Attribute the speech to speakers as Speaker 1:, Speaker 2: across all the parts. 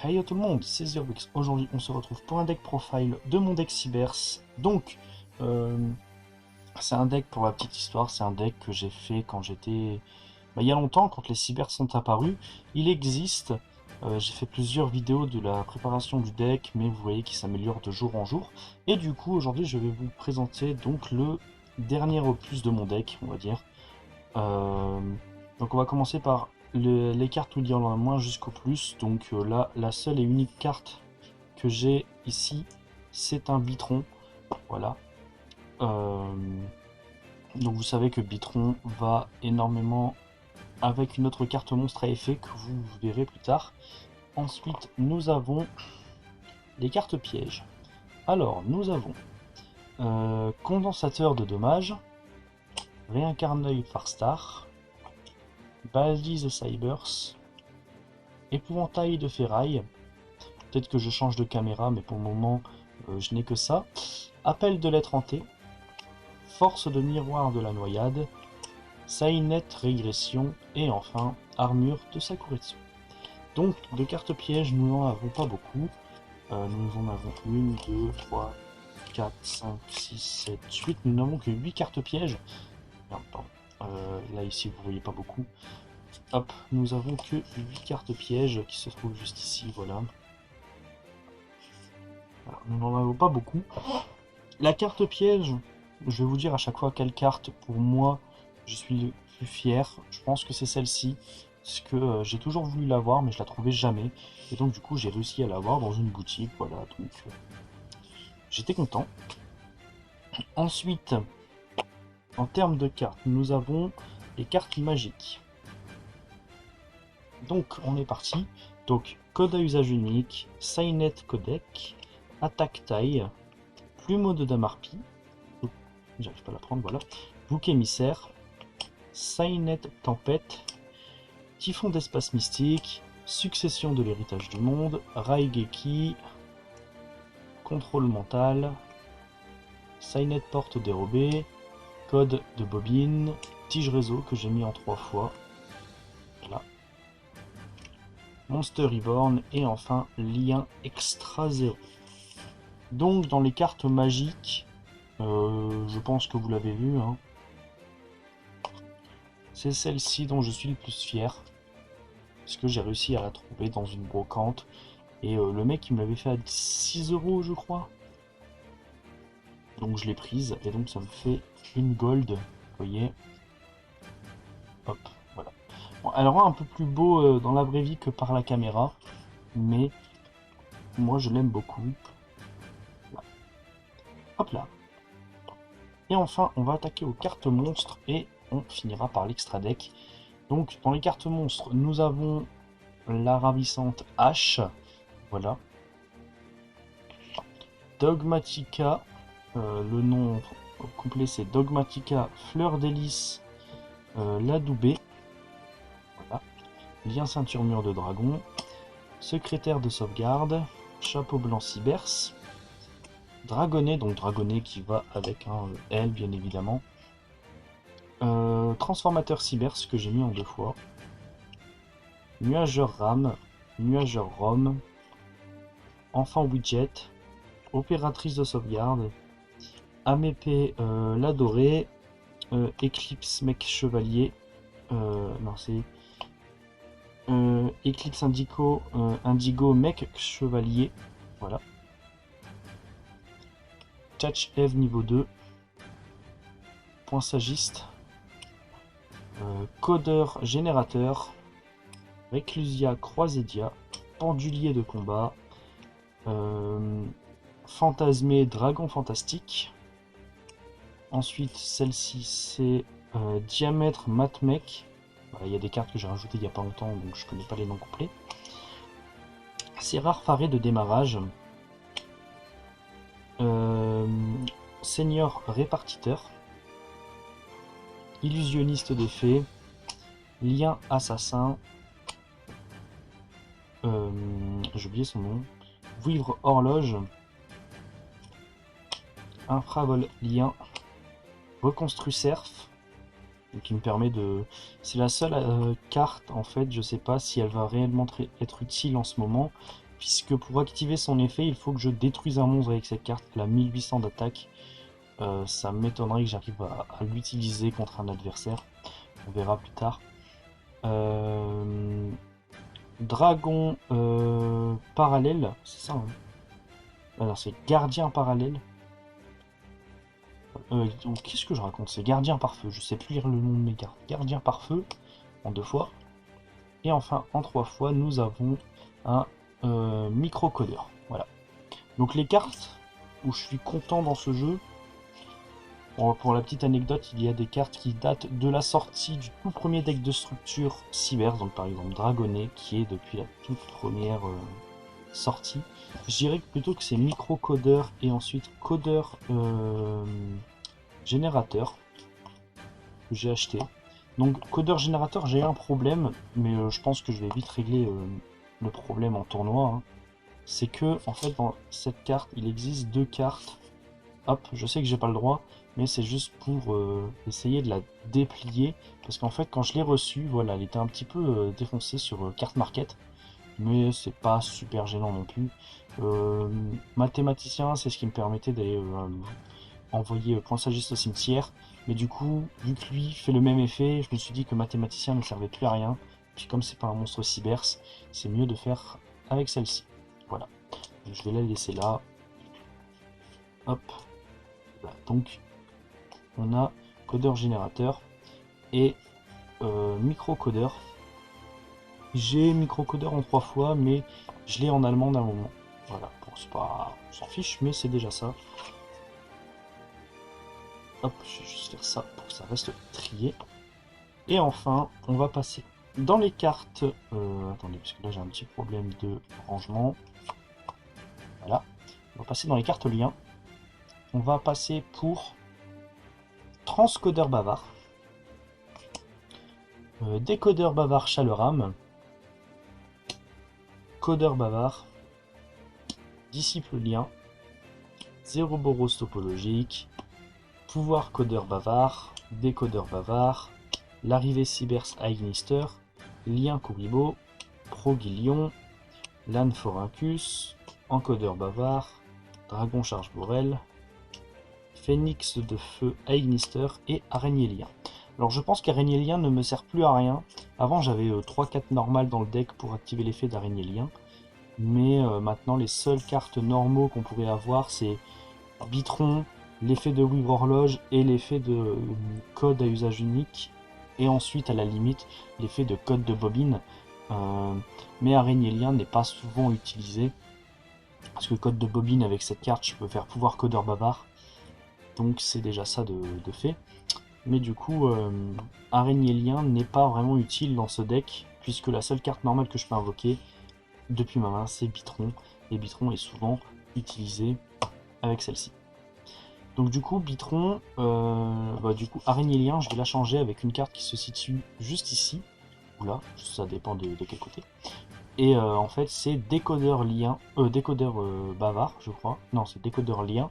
Speaker 1: Hey yo tout le monde, c'est Zerwix. Aujourd'hui, on se retrouve pour un deck profile de mon deck Cybers. Donc, euh, c'est un deck, pour la petite histoire, c'est un deck que j'ai fait quand j'étais... il y a longtemps, quand les Cybers sont apparus. Il existe, j'ai fait plusieurs vidéos de la préparation du deck, mais vous voyez qu'il s'améliore de jour en jour. Et du coup, aujourd'hui, je vais vous présenter donc le dernier opus de mon deck, on va dire. Euh, donc on va commencer par les cartes où il y en a moins jusqu'au plus. Donc là, la seule et unique carte que j'ai ici, c'est un Bitron. Voilà. Euh, donc vous savez que Bitron va énormément avec une autre carte monstre à effet que vous verrez plus tard. Ensuite, nous avons les cartes pièges. Alors, nous avons Condensateur de dommages, Réincarneuil Farstar, Balise Cybers, Épouvantail de ferraille. Peut-être que je change de caméra, mais pour le moment, je n'ai que ça. Appel de lettre hantée, Force de miroir de la noyade, Sainet régression, et enfin, Armure de Sakuretsu. Donc, de cartes pièges, nous n'en avons pas beaucoup. Nous en avons 1, 2, 3, 4, 5, 6, 7, 8. Nous n'avons que 8 cartes pièges. Non, pardon. Là, ici, vous voyez pas beaucoup. Hop, nous avons que 8 cartes pièges qui se trouvent juste ici, voilà. Alors, nous n'en avons pas beaucoup. La carte piège, je vais vous dire à chaque fois quelle carte, pour moi, je suis le plus fier. Je pense que c'est celle-ci, parce que j'ai toujours voulu l'avoir, mais je la trouvais jamais. Et donc, du coup, j'ai réussi à l'avoir dans une boutique, voilà. Donc, j'étais content. Ensuite, en termes de cartes, nous avons les cartes magiques. Donc, on est parti. Donc, code à usage unique, Sainet codec, attaque taille, plumeau de Damarpi. J'arrive pas à la prendre, voilà. Bouc émissaire, Sainet tempête, Typhon d'espace mystique, Succession de l'héritage du monde, Raigeki, Contrôle mental, Sainet porte dérobée, Code de bobine, Tige réseau que j'ai mis en 3 fois. Voilà. Monster Reborn et enfin Lien extra 0. Donc dans les cartes magiques, je pense que vous l'avez vu, hein, c'est celle-ci dont je suis le plus fier. Parce que j'ai réussi à la trouver dans une brocante. Et le mec il me l'avait fait à 6 € je crois. Donc je l'ai prise et donc ça me fait une gold. Vous voyez. Hop, voilà. Bon, elle rend un peu plus beau dans la vraie vie que par la caméra. Mais moi je l'aime beaucoup. Voilà. Hop là. Et enfin on va attaquer aux cartes monstres et on finira par l'extra deck. Donc dans les cartes monstres nous avons la ravissante H. Voilà. Dogmatica, le nom complet c'est Dogmatica Fleur d'Hélice Ladoubé. Voilà. Lien ceinture mur de dragon. Secrétaire de sauvegarde. Chapeau blanc Cybers. Dragonnet, donc Dragonnet qui va avec un L bien évidemment. Transformateur Cybers que j'ai mis en 2 fois. Nuageur Ram. Nuageur Rome. Enfant Widget. Opératrice de sauvegarde. Amépée l'adoré. Eclipse mec chevalier. Non, c'est Eclipse Indigo, Indigo mec chevalier. Voilà. Touch Eve niveau 2. Point sagiste. Codeur générateur. Reclusia croisédia. Pendulier de combat. Fantasmé dragon fantastique. Ensuite, celle-ci, c'est Diamètre Matmec. Voilà, il y a des cartes que j'ai rajoutées il n'y a pas longtemps, donc je connais pas les noms complets. C'est rare faré de démarrage. Seigneur répartiteur. Illusionniste des fées. Lien assassin. J'ai oublié son nom. Vivre horloge. Infravol lien. Reconstru Cerf, qui me permet de... C'est la seule carte, en fait, je sais pas si elle va réellement être utile en ce moment, puisque pour activer son effet, il faut que je détruise un monstre avec cette carte, la 1800 d'attaque. Ça m'étonnerait que j'arrive à l'utiliser contre un adversaire. On verra plus tard. Dragon parallèle, c'est ça, hein. Alors c'est gardien parallèle. Qu'est-ce que je raconte? C'est gardien par feu. Je sais plus lire le nom de mes cartes. Gardien par feu en 2 fois. Et enfin en 3 fois, nous avons un microcodeur. Voilà. Donc les cartes où je suis content dans ce jeu. Pour la petite anecdote, il y a des cartes qui datent de la sortie du tout premier deck de structure Cyber, donc par exemple Dragonnet, qui est depuis la toute première sortie. Je dirais plutôt que c'est micro-codeur et ensuite codeur générateur que j'ai acheté. Donc codeur générateur, j'ai un problème, mais je pense que je vais vite régler le problème en tournoi. Hein. C'est que en fait dans cette carte, il existe 2 cartes. Hop, je sais que j'ai pas le droit, mais c'est juste pour essayer de la déplier, parce qu'en fait quand je l'ai reçue, voilà, elle était un petit peu défoncée sur Carte Market, mais c'est pas super gênant non plus. Mathématicien, c'est ce qui me permettait d'aller envoyer Poinçagiste au cimetière, mais du coup, vu que lui fait le même effet, je me suis dit que Mathématicien ne servait plus à rien, puis comme c'est pas un monstre Cybers, c'est mieux de faire avec celle-ci. Voilà, je vais la laisser là. Hop. Voilà. Donc on a codeur générateur et microcodeur. J'ai microcodeur en 3 fois, mais je l'ai en allemand d'un moment. Voilà, bon, c'est pas, on s'en fiche, mais c'est déjà ça. Hop, je vais juste faire ça pour que ça reste trié. Et enfin, on va passer dans les cartes. Attendez, parce que là j'ai un petit problème de rangement. Voilà, on va passer dans les cartes liens. On va passer pour transcodeur bavard. Décodeur bavard Chaleuram, codeur bavard, disciple lien, Zéroboros topologique, pouvoir codeur bavard, décodeur bavard, l'arrivée Cybers Aignister, lien Kuribo, Proguilion, Lan Forancus, encodeur bavard, dragon charge Borel, phénix de feu Aignister et araignée lien. Alors je pense qu'araignée lien ne me sert plus à rien. Avant j'avais 3-4 normales dans le deck pour activer l'effet d'araignée lien. Mais maintenant les seules cartes normaux qu'on pourrait avoir c'est Bitron, l'effet de Wivre Horloge et l'effet de code à usage unique. Et ensuite à la limite l'effet de code de bobine. Mais araignée lien n'est pas souvent utilisé. Parce que code de bobine avec cette carte je peux faire pouvoir codeur bavard. Donc c'est déjà ça de fait. Mais du coup, araignée lien n'est pas vraiment utile dans ce deck, puisque la seule carte normale que je peux invoquer depuis ma main, c'est Bitron. Et Bitron est souvent utilisé avec celle-ci. Donc du coup, Bitron, du coup, araignée lien, je vais la changer avec une carte qui se situe juste ici. Ou là, ça dépend de quel côté. Et en fait, c'est décodeur lien, décodeur bavard, je crois. Non, c'est décodeur lien.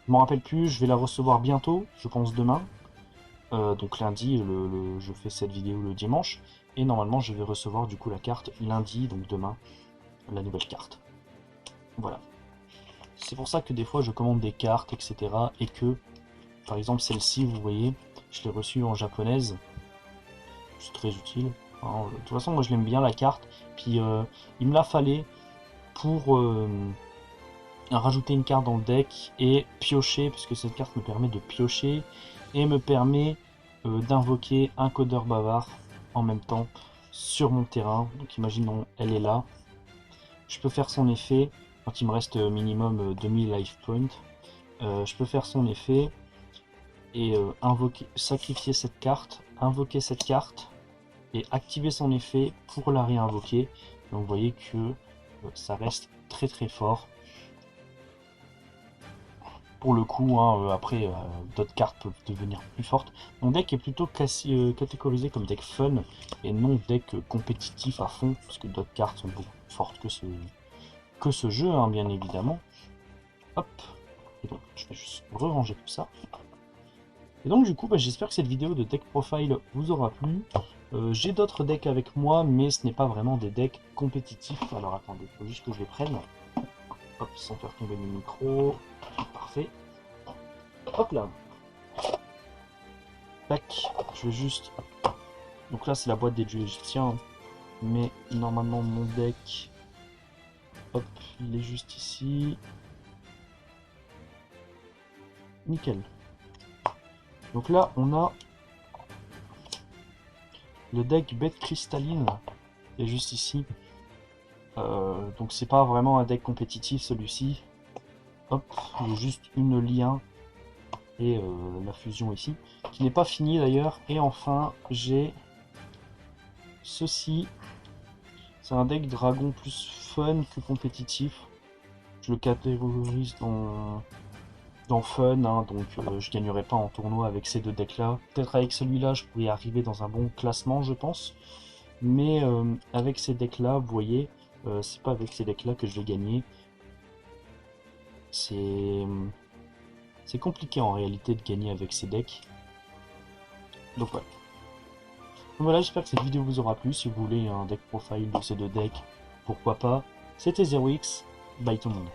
Speaker 1: Je m'en rappelle plus, je vais la recevoir bientôt, je pense demain. Donc lundi, je fais cette vidéo le dimanche, et normalement je vais recevoir du coup la carte lundi, donc demain, la nouvelle carte. Voilà. C'est pour ça que des fois je commande des cartes, etc. Et que, par exemple celle-ci, vous voyez, je l'ai reçue en japonaise. C'est très utile. Alors, de toute façon, moi je l'aime bien la carte. Puis il me la fallait pour rajouter une carte dans le deck et piocher, parce que cette carte me permet de piocher et me permet d'invoquer un codeur bavard en même temps sur mon terrain. Donc imaginons, elle est là. Je peux faire son effet quand il me reste minimum 2000 life points. Je peux faire son effet et sacrifier cette carte, invoquer cette carte et activer son effet pour la réinvoquer. Donc vous voyez que ça reste très très fort. Pour le coup, hein, après d'autres cartes peuvent devenir plus fortes. Mon deck est plutôt catégorisé comme deck fun et non deck compétitif à fond, parce que d'autres cartes sont beaucoup plus fortes que ce jeu, hein, bien évidemment. Hop, et donc je vais juste ranger tout ça. Et donc du coup, j'espère que cette vidéo de deck profile vous aura plu. J'ai d'autres decks avec moi, mais ce n'est pas vraiment des decks compétitifs. Alors attendez, il faut juste que je les prenne. Hop, sans faire tomber le micro. Parfait. Hop là. Tac, je vais juste... Donc là, c'est la boîte des dieux égyptiens. Hein. Mais normalement, mon deck... Hop, il est juste ici. Nickel. Donc là, on a le deck bête cristalline qui est juste ici. Donc c'est pas vraiment un deck compétitif celui-ci. Hop, il y a juste une lien et la fusion ici, qui n'est pas finie d'ailleurs. Et enfin, j'ai ceci. C'est un deck dragon plus fun que compétitif. Je le catégorise dans fun, hein, donc je gagnerai pas en tournoi avec ces deux decks là. Peut-être avec celui-là, je pourrais arriver dans un bon classement, je pense. Mais avec ces decks là, vous voyez, c'est pas avec ces decks là que je vais gagner. C'est compliqué en réalité de gagner avec ces decks. Donc ouais. Donc voilà, j'espère que cette vidéo vous aura plu. Si vous voulez un deck profile de ces deux decks, pourquoi pas. C'était ZeroX, bye tout le monde.